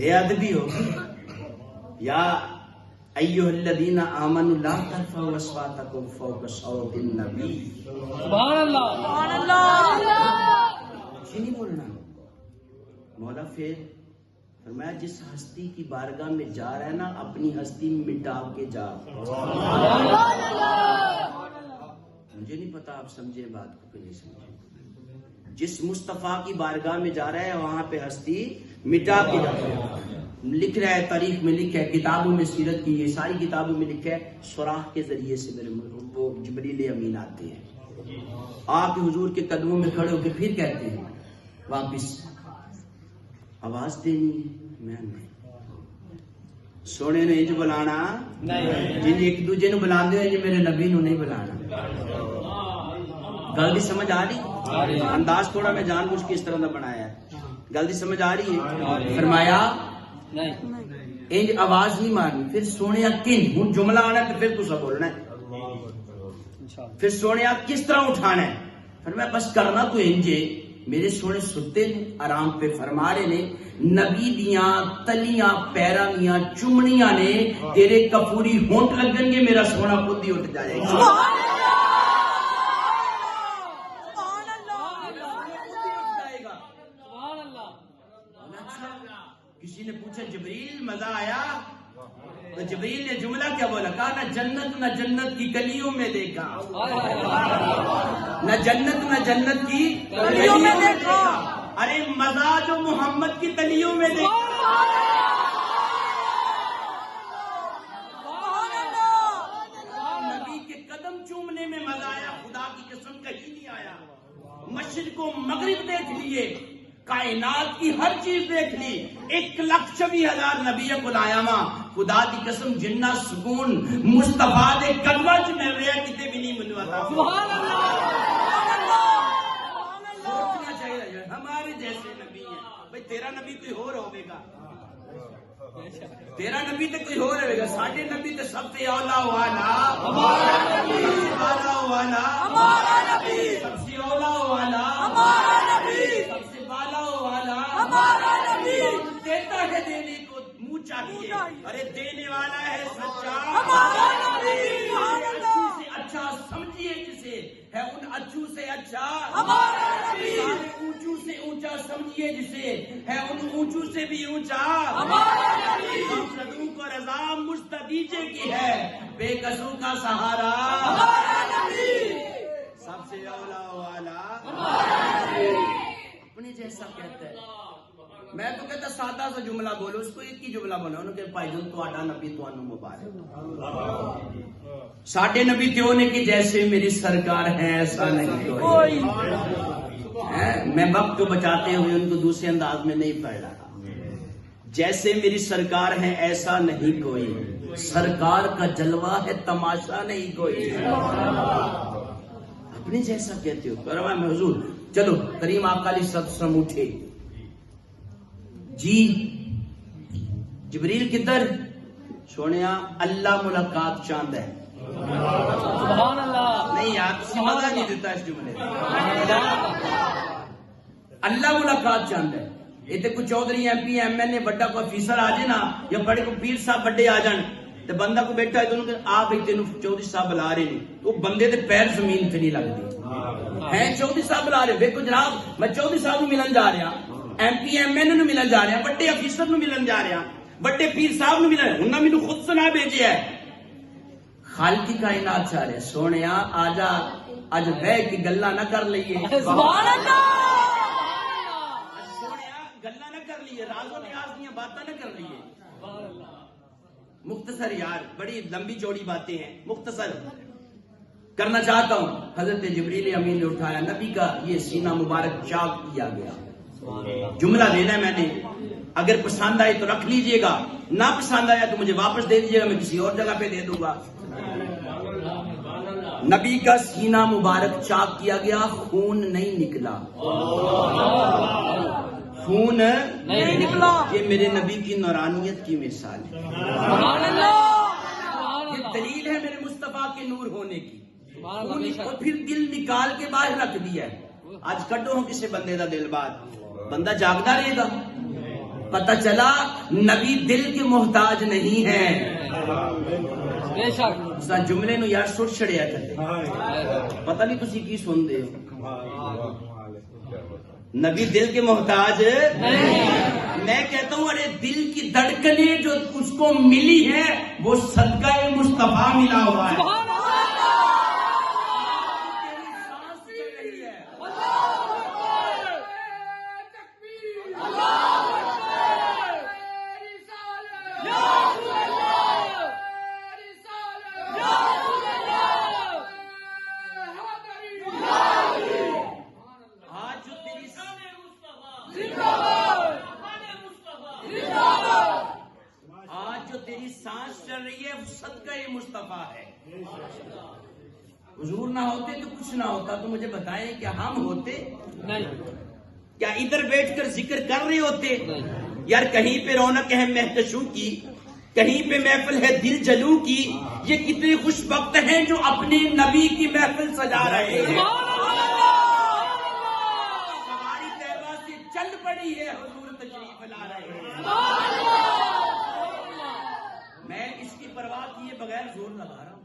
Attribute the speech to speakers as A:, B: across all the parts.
A: بے ادبی ہوگی. یا ایھا الذین آمنوا لا ترفعوا اصواتکم فوق صوت النبی.
B: سبحان اللہ سبحان اللہ.
A: کچھ نہیں بولنا. مولا پھر فرمایا جس ہستی کی بارگاہ میں جا رہا ہے نا اپنی ہستی مٹا کے جا. مجھے نہیں پتا آپ سمجھے بات کو کہ نہیں سمجھے. جس مصطفیٰ کی بارگاہ میں جا رہا ہے وہاں پہ ہستی مٹا کے جا رہا ہے. لکھ رہا ہے تاریخ میں لکھا ہے, کتابوں میں سیرت کی یہ ساری کتابوں میں لکھا ہے سوراخ کے ذریعے سے میرے وہ جبریل امین آتے ہیں آپ حضور کے قدموں میں کھڑے ہو کے پھر کہتے ہیں واپس آواز دینی ہے. میں نہیں سونے نے انج بلانا جن ایک دوجے نو بلا دے جی میرے نبی نو نہیں بلانا. گل دی سمجھ آ رہی؟ انداز تھوڑا میں جان بوجھ کے اس طرح دا بنایا ہے. گل دی سمجھ آ رہی ہے؟ فرمایا انج آواز نہیں مارنی. پھر سونے کن ہوں جملہ آنا ہے تو پھر تسا بولنا ہے. پھر سونے کس طرح اٹھانا ہے؟ فرمایا بس کرنا تو انجے میرے سونے ستے نے آرام پہ فرما رہے نے نبی دیاں تلیاں پیراں دیاں چمڑیاں نے تیرے کفوری ہونٹ لگن گے میرا سونا خود ہی اٹھ جائے گا. کسی نے پوچھا جبریل مزہ آیا تو جبریل نے جملہ کیا بولا؟ کہا نہ جنت کی کلیوں میں دیکھا, نہ جنت کی کلیوں میں دیکھا. ارے مزہ جو محمد کی تلیوں میں دیکھا. نبی کے قدم چومنے میں مزہ آیا, خدا کی قسم کہیں نہیں آیا. مشرق و مغرب دیکھ لیے, کائنات کی ہر چیز دیکھ لی, 1,26,000 نبی کو لایا ماں. خدا دی قسم جنہ سکون مصطفیٰ دے قدمہ چ مل رہا کتے بھی نہیں ملواتا. سبحان اللہ. سوچنا چاہیے ہمارے جیسے نبی ہیں. بھئی تیرا نبی کوئی اور ہوگے گا, تیرا نبی تو کوئی اور ہوگا. ساڈے نبی تو سب سے اولا والا ہمارا نبی, والا والا ہمارا نبی, سب سے اولا والا ہمارا نبی, سب سے بالا والا ہمارا نبی. دیتا ہے دینے کو منہ چاہیے, ارے دینے والا ہے سچا ہمارا نبی. اچھو سے اچھا سمجھیے جسے ہے ان اچھو سے اچھا ہمارا نبی. اونچو سے اونچا سمجھیے جسے ہے ان اونچو سے بھی اونچا ہمارا نبی. صدوں کو رضا مستدیجے کی ہے, بے قصوں کا سہارا ہمارا نبی. سب سے اولا والا ہمارا نبی. اپنے جیسا کہتا ہے. میں تو کہتا سادہ سا جملہ بولو, اس کو ایک ہی جملہ بولو, انہوں کہ بھائی جان تو آڈا نبی تو انو مبارک. ساڈے نبی کیوں نے کہ جیسے میری سرکار ہے ایسا نہیں کوئی. میں وقت کو بچاتے ہوئے ان کو دوسرے انداز میں نہیں پڑھ رہا. جیسے میری سرکار ہے ایسا نہیں کوئی, سرکار کا جلوہ ہے تماشا نہیں کوئی. اپنے جیسا کہتے ہو. فرمایا میں حضور چلو کریم آقا علیہ السلام اٹھے جی. جبریل کدھر؟ سونیا اللہ ملاقات چاند ہے.
B: سبحان اللہ.
A: نہیں یار کسی مزہ نہیں دیتا اس جملے اللہ ملاقات چاند ہے. یہ تو کوئی چودھری M P M L A بڑا کوئی افیسر آ جائے نا, یا بڑے کو پیر صاحب بڑے آ جان تو بندہ کو بیٹھا ہے تو آپ ایک تین چودھری صاحب بلا رہے ہیں تو بندے دے پیر زمین سے نہیں لگتے ہیں. چودھری صاحب بلا رہے, دیکھو جناب میں چودھری صاحب کو ملن جا رہا, M P M L A ملن جا رہا, بڑے افیسر نو ملن جا رہا, بڑے پیر صاحب نو ملن. انہوں نے مجھے خود سنا بھیجا ہے. خالق کی کائنات چاہ رہے سونیا آجا اج بہ کے گلا نہ کر لئیے.
B: سبحان اللہ.
A: سونیا گلا نہ کر لیے, راز و نیاز دیا باتیں نہ کر لیے. مختصر یار بڑی لمبی چوڑی باتیں ہیں, مختصر کرنا چاہتا ہوں. حضرت جبریل امین نے اٹھایا, نبی کا یہ سینہ مبارک چاک کیا گیا. جملہ دینا ہے میں نے, اگر پسند آئے تو رکھ لیجئے گا, نہ پسند آیا تو مجھے واپس دے دیجئے گا, میں کسی اور جگہ پہ دے دوں گا. نبی کا سینہ مبارک چاک کیا گیا, خون نہیں نکلا. خون نہیں نکلا. یہ میرے نبی کی نورانیت کی مثال ہے. یہ دلیل ہے میرے مصطفیٰ کے نور ہونے کی. اور پھر دل نکال کے باہر رکھ دیا ہے. آج کٹو ہوں کسی بندے دا دل باہر, بندہ جاگتا رہے گا. پتہ چلا نبی دل کے محتاج نہیں ہیں.
B: بے شک.
A: جملے نو یار سٹ چھڑیا کرتے پتہ نہیں تسی کی سن دے ہو. نبی دل کے محتاج میں کہتا ہوں ارے دل کی دھڑکنیں جو اس کو ملی ہے وہ صدقہ مصطفیٰ ملا ہوا ہے. آج جو تیری سانس چل رہی ہے وہ صدقہ مصطفیٰ ہے. حضور نہ ہوتے تو کچھ نہ ہوتا. تو مجھے بتائیں کیا ہم ہوتے؟
B: نہیں.
A: کیا ادھر بیٹھ کر ذکر کر رہے ہوتے؟ یار کہیں پہ رونق ہے مہکشوں کی, کہیں پہ محفل ہے دل جلو کی. یہ کتنے خوش وقت ہیں جو اپنے نبی کی محفل سجا رہے ہیں. ہماری طیبہ سے چل پڑی ہے حضور تشریف لا رہے ہیں. میں اس کی پرواہ کیے بغیر زور لگا رہا ہوں,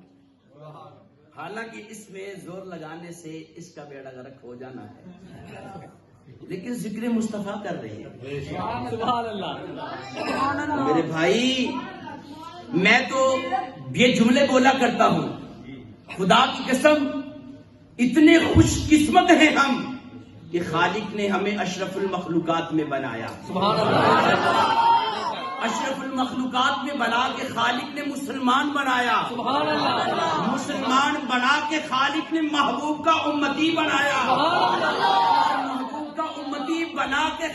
A: حالانکہ اس میں زور لگانے سے اس کا بیڑا غرق ہو جانا ہے, لیکن ذکر مصطفیٰ کر رہی ہے.
B: سبحان اللہ.
A: میرے بھائی میں تو یہ جملے بولا کرتا ہوں, خدا کی قسم اتنے خوش قسمت ہیں ہم کہ خالق نے ہمیں اشرف المخلوقات میں بنایا.
B: سبحان اللہ.
A: اشرف المخلوقات میں بنا کے خالق نے مسلمان بنایا.
B: سبحان اللہ.
A: مسلمان بنا کے خالق نے محبوب کا امتی بنایا.
B: سبحان اللہ.
A: محبوب کا امتی بنا کے